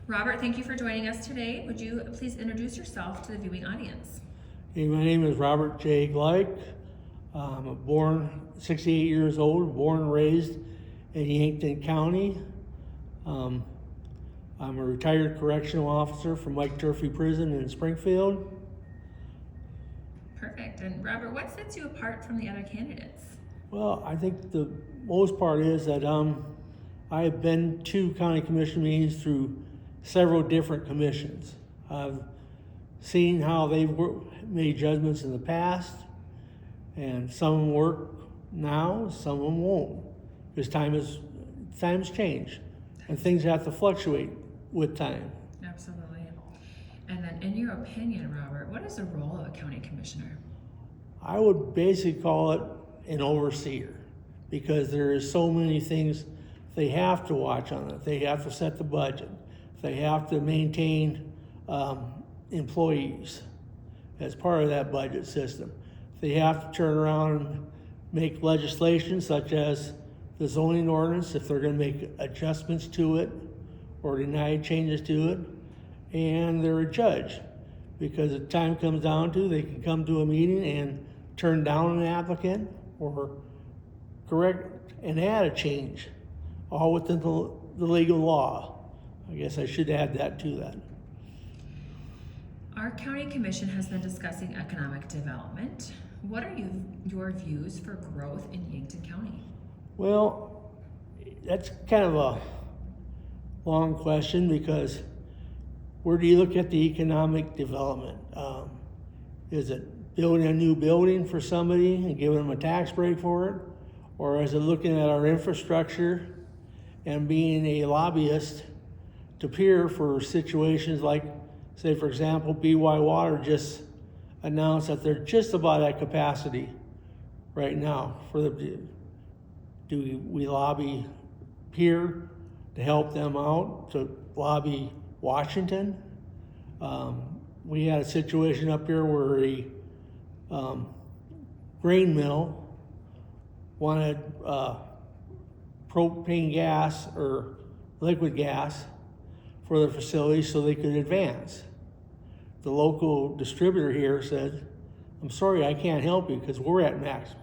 Robert, thank you for joining us today. Would you please introduce yourself to the viewing audience? Hey, my name is Robert J. Gleich. I'm born 68 years old, born and raised in Yankton County. I'm a retired correctional officer from Mike Turfey Prison in Springfield. Perfect. And Robert, what sets you apart from the other candidates? Well, I think the most part is that I have been to county commission meetings through several different commissions. I've seen how they've made judgments in the past, and some of them work now, some of them won't, because times change, and things have to fluctuate with time. Absolutely. And then in your opinion, Robert, what is the role of a county commissioner? I would basically call it an overseer, because there is so many things they have to watch on it. They have to set the budget. They have to maintain employees as part of that budget system. They have to turn around and make legislation such as the zoning ordinance if they're going to make adjustments to it or deny changes to it. And they're a judge, because if time comes down to, they can come to a meeting and turn down an applicant or correct and add a change, all within the legal law. I guess I should add that to that. Our county commission has been discussing economic development. What are your views for growth in Yankton County? Well, that's kind of a long question, because where do you look at the economic development? Is it building a new building for somebody and giving them a tax break for it? Or is it looking at our infrastructure and being a lobbyist to peer for situations like, say, for example, BY Water just announced that they're just about at capacity right now. Do we lobby peer to help them out, to lobby Washington? We had a situation up here where a grain mill wanted propane gas or liquid gas for their facility so they could advance. The local distributor here said, "I'm sorry, I can't help you because we're at max."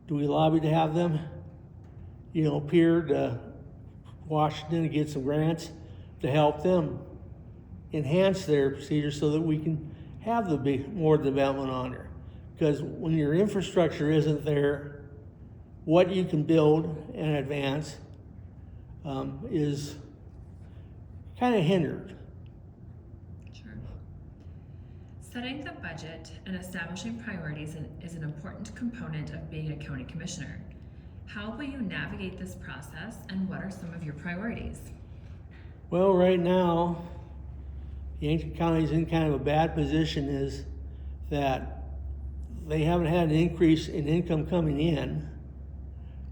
Do we lobby to have them, peer to Washington to get some grants to help them enhance their procedures so that we can have more development on there? Because when your infrastructure isn't there, what you can build and advance is kind of hindered. Sure. Setting the budget and establishing priorities is an important component of being a county commissioner. How will you navigate this process, and what are some of your priorities? Well, right now, Yankton County is in kind of a bad position, is that they haven't had an increase in income coming in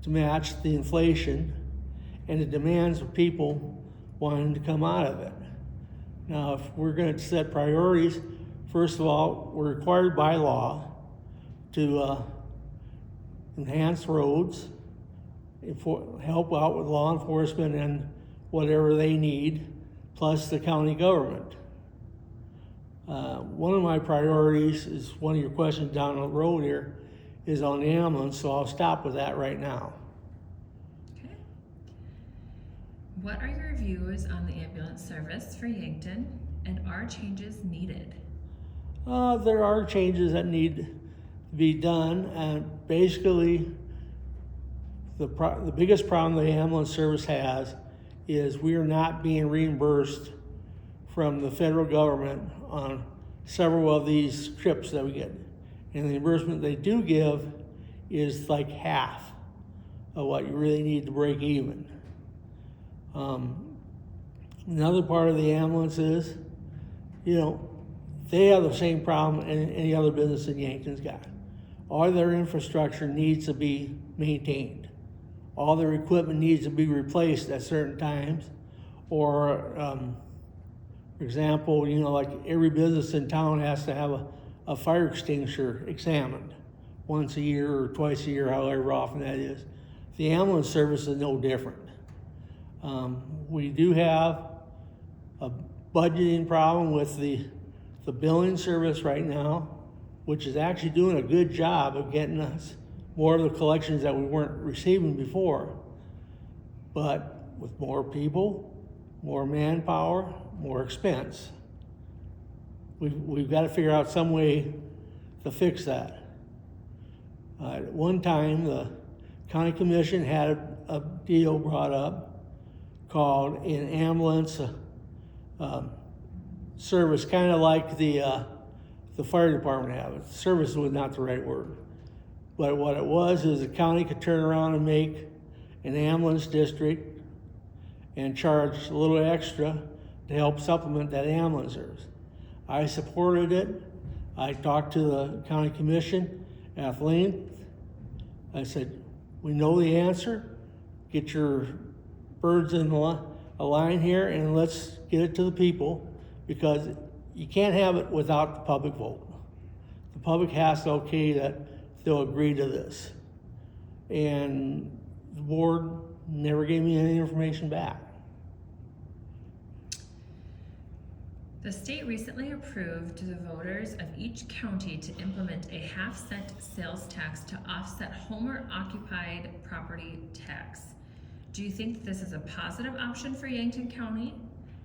to match the inflation and the demands of people wanting to come out of it. Now, if we're going to set priorities, first of all, we're required by law to enhance roads, help out with law enforcement and whatever they need, plus the county government. One of my priorities is one of your questions down the road here is on the ambulance, so I'll stop with that right now. Okay. What are your views on the ambulance service for Yankton, and are changes needed? There are changes that need to be done, and basically the biggest problem the ambulance service has is we are not being reimbursed from the federal government on several of these trips that we get. And the reimbursement they do give is like half of what you really need to break even. Another part of the ambulance is, they have the same problem any other business in Yankton's got. All their infrastructure needs to be maintained. All their equipment needs to be replaced at certain times. Or, for example, like every business in town has to have a fire extinguisher examined once a year or twice a year, however often that is. The ambulance service is no different. We do have a budgeting problem with the billing service right now, which is actually doing a good job of getting us more of the collections that we weren't receiving before. But with more people, more manpower, more expense, we've got to figure out some way to fix that. At one time, the county commission had a deal brought up called an ambulance service, kind of like the fire department have it. Service was not the right word. But what it was is the county could turn around and make an ambulance district and charge a little extra to help supplement that ambulance service. I supported it. I talked to the county commission at length. I said, we know the answer. Get your birds in a line here and let's get it to the people, because you can't have it without the public vote. The public has to okay that they'll agree to this. And the board never gave me any information back. The state recently approved the voters of each county to implement a half-cent sales tax to offset homeowner-occupied property tax. Do you think this is a positive option for Yankton County?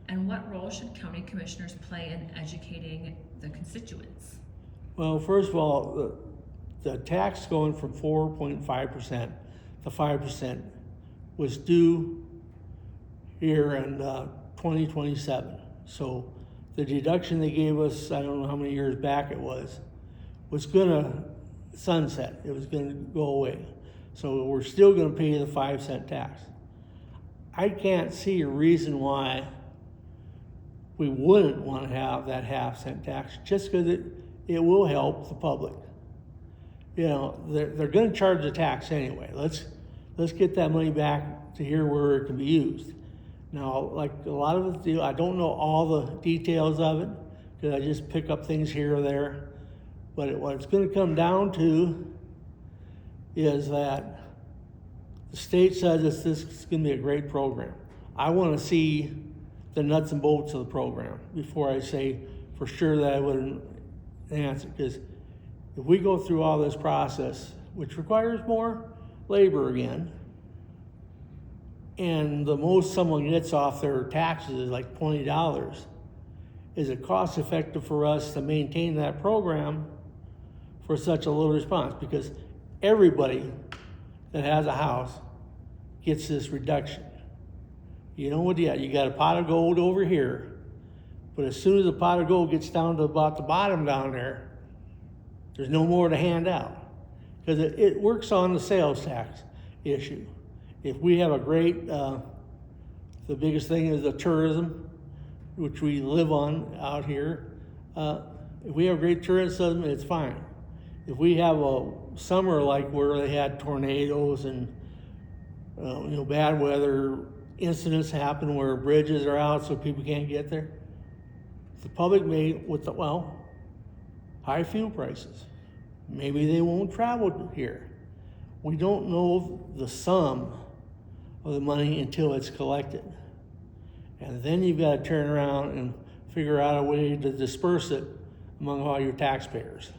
And what role should county commissioners play in educating the constituents? Well, first of all, the tax going from 4.5% to 5% was due here in 2027. So the deduction they gave us, I don't know how many years back it was gonna sunset. It was gonna go away. So we're still gonna pay the 5-cent tax. I can't see a reason why we wouldn't want to have that half-cent tax, just because it will help the public. You know, they're going to charge the tax anyway. Let's get that money back to here where it can be used. Now, like a lot of it, I don't know all the details of it because I just pick up things here or there. But what it's going to come down to is that the state says this is going to be a great program. I want to see the nuts and bolts of the program before I say for sure that I wouldn't answer. Because if we go through all this process, which requires more labor again, and the most someone gets off their taxes is like $20, is it cost effective for us to maintain that program for such a little response? Because everybody that has a house gets this reduction. You know what? Yeah, you got a pot of gold over here, but as soon as the pot of gold gets down to about the bottom down there, there's no more to hand out, because it works on the sales tax issue. If we have a great, the biggest thing is the tourism, which we live on out here. If we have great tourism, it's fine. If we have a summer like where they had tornadoes and bad weather incidents happen where bridges are out so people can't get there, the public may, with high fuel prices, maybe they won't travel here. We don't know the sum of the money until it's collected. And then you've got to turn around and figure out a way to disperse it among all your taxpayers.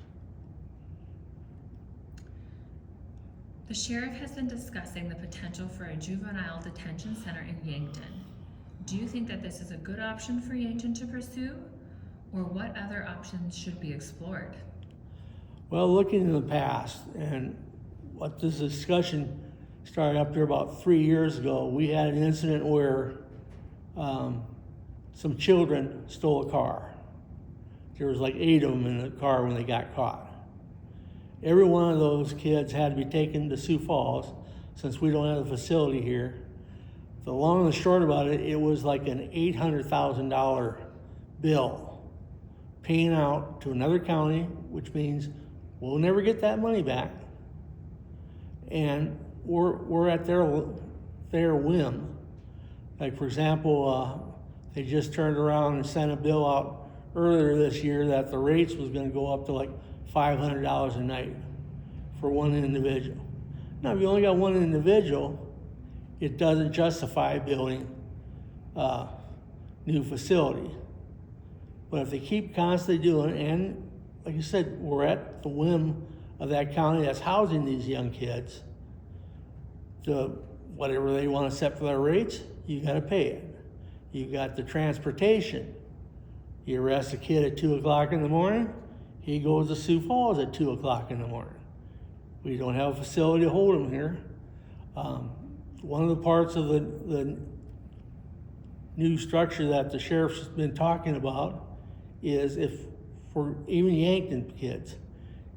The sheriff has been discussing the potential for a juvenile detention center in Yankton. Do you think that this is a good option for Yankton to pursue, or what other options should be explored? Well, looking in the past, and what this discussion started up there about 3 years ago, we had an incident where some children stole a car. There was like 8 of them in the car when they got caught. Every one of those kids had to be taken to Sioux Falls, since we don't have a facility here. The long and the short about it, it was like an $800,000 bill paying out to another county, which means we'll never get that money back. And we're at their whim. Like, for example, they just turned around and sent a bill out earlier this year that the rates was going to go up to like $500 a night for one individual. Now, if you only got one individual, it doesn't justify building new facility. But if they keep constantly doing it, and like I said, we're at the whim of that county that's housing these young kids, to whatever they want to set for their rates, you got to pay it. You got the transportation. You arrest a kid at 2 o'clock in the morning, he goes to Sioux Falls at 2 o'clock in the morning. We don't have a facility to hold him here. One of the parts of the new structure that the sheriff's been talking about is if, for even Yankton kids,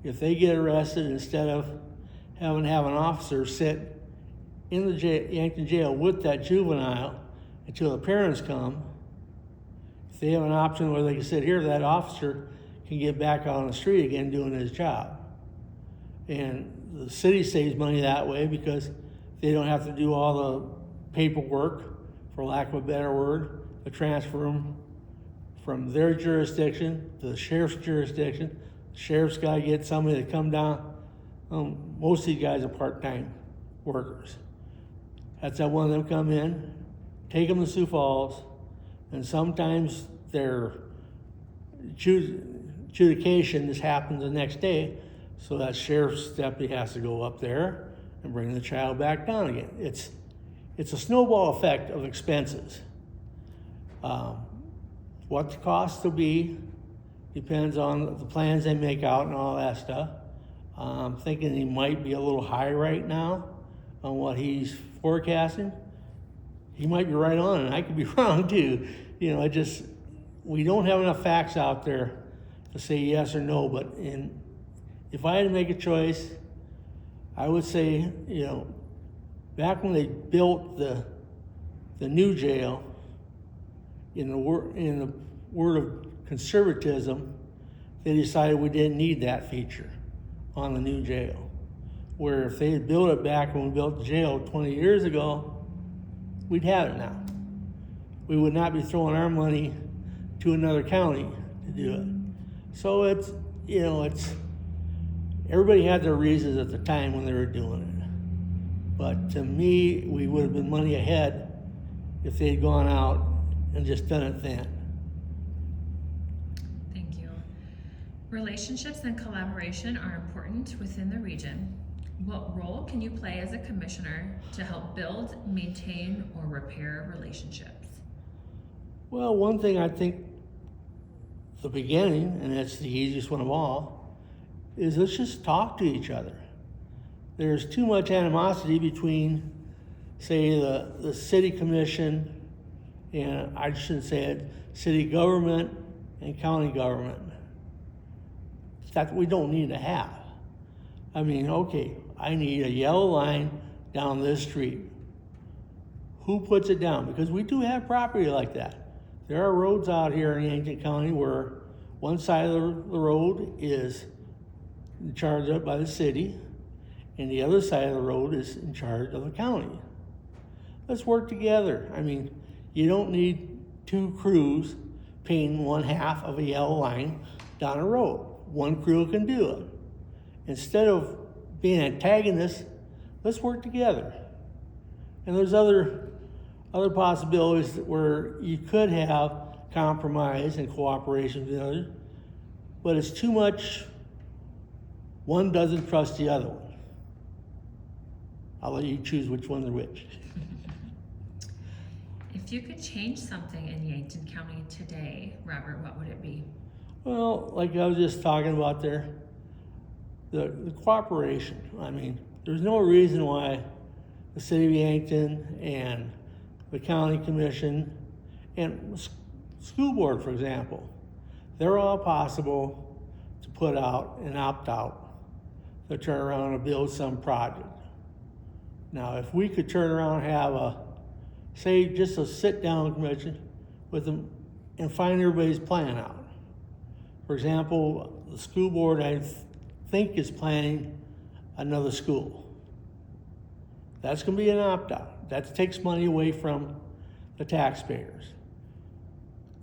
if they get arrested, instead of having to have an officer sit in the Yankton jail with that juvenile until the parents come, if they have an option where they can sit here, that officer can get back out on the street again doing his job. And the city saves money that way because they don't have to do all the paperwork, for lack of a better word, to transfer them from their jurisdiction to the sheriff's jurisdiction. The sheriff's got to get somebody to come down. Most of these guys are part-time workers. That's how one of them come in, take them to Sioux Falls, and sometimes their adjudication just happens the next day, so that sheriff's deputy has to go up there and bring the child back down again. It's a snowball effect of expenses. What the cost will be depends on the plans they make out and all that stuff. I'm thinking he might be a little high right now on what he's forecasting. He might be right on, and I could be wrong too. You know, we don't have enough facts out there to say yes or no, but if I had to make a choice, I would say, you know, back when they built the new jail, in the word of conservatism, they decided we didn't need that feature on the new jail. Where if they had built it back when we built the jail 20 years ago, we'd have it now. We would not be throwing our money to another county to do it. So everybody had their reasons at the time when they were doing it. But to me, we would have been money ahead if they'd gone out and just done it then. Thank you. Relationships and collaboration are important within the region. What role can you play as a commissioner to help build, maintain, or repair relationships? Well, one thing I think the beginning, and it's the easiest one of all, is let's just talk to each other. There's too much animosity between, say, the city commission, and I shouldn't say it, city government and county government. That we don't need to have. I mean, okay, I need a yellow line down this street. Who puts it down? Because we do have property like that. There are roads out here in Yankton County where one side of the road is in charge of by the city, and the other side of the road is in charge of the county. Let's work together. I mean, you don't need two crews painting one half of a yellow line down a road. One crew can do it. Instead of being antagonists, let's work together. And there's other possibilities where you could have compromise and cooperation with the other, but it's too much. One doesn't trust the other one. I'll let you choose which one's which. If you could change something in Yankton County today, Robert, what would it be? Well, like I was just talking about there, the cooperation. I mean, there's no reason why the city of Yankton and the county commission and school board, for example, they're all possible to put out and opt out to turn around and build some project. Now, if we could turn around and have just a sit-down commission with them and find everybody's plan out. For example, the school board, I think, is planning another school. That's going to be an opt-out. That takes money away from the taxpayers.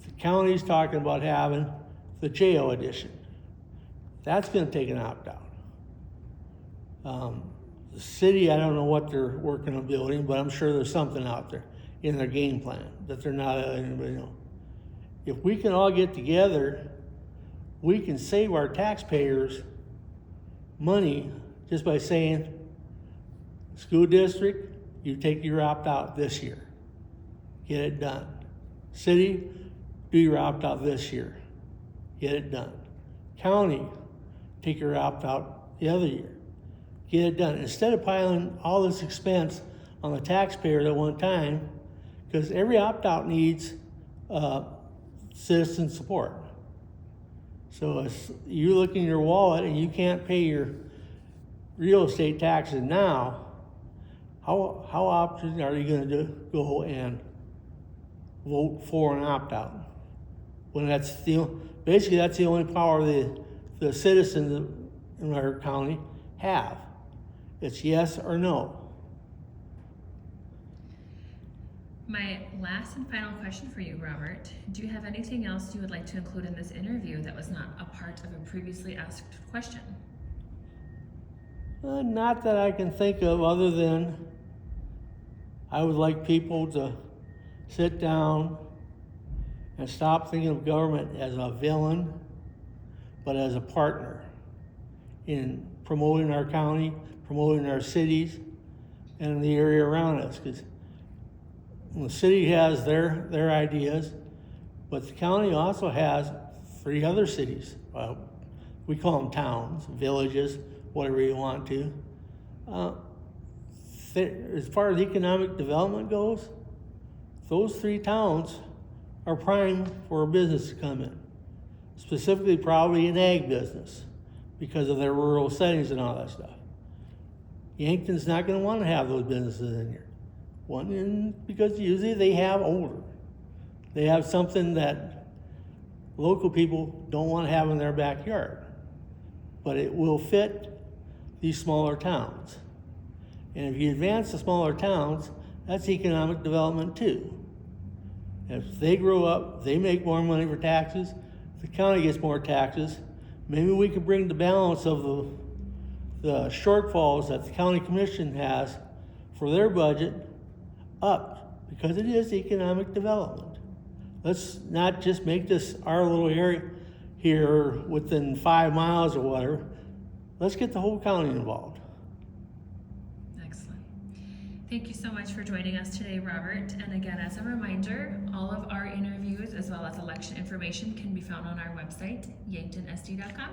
The county's talking about having the jail addition. That's going to take an opt-out. The city, I don't know what they're working on building, but I'm sure there's something out there in their game plan that they're not letting anybody know. if we can all get together, we can save our taxpayers money just by saying, school district, you take your opt-out this year. Get it done. City, do your opt-out this year. Get it done. County, take your opt-out the other year. Get it done. Instead of piling all this expense on the taxpayer at one time, because every opt-out needs citizen support. So if you look in your wallet and you can't pay your real estate taxes now, how often are you going to go and vote for an opt-out? When that's basically that's the only power the citizens in our county have. It's yes or no. My last and final question for you, Robert. Do you have anything else you would like to include in this interview that was not a part of a previously asked question? Not that I can think of, other than I would like people to sit down and stop thinking of government as a villain, but as a partner in promoting our county, promoting our cities, and the area around us. Because the city has their ideas, but the county also has 3 other cities. We call them towns, villages, whatever you want to. As far as economic development goes, those 3 towns are prime for a business to come in. Specifically, probably an ag business because of their rural settings and all that stuff. Yankton's not going to want to have those businesses in here. Because usually they have odor. They have something that local people don't want to have in their backyard. But it will fit these smaller towns. And if you advance the smaller towns, that's economic development too. If they grow up, they make more money for taxes, the county gets more taxes, maybe we can bring the balance of the shortfalls that the county commission has for their budget up, because it is economic development. Let's not just make this our little area here within 5 miles or whatever. Let's get the whole county involved. Excellent. Thank you so much for joining us today, Robert. And again, as a reminder, all of our interviews as well as election information can be found on our website, yanktonsd.com.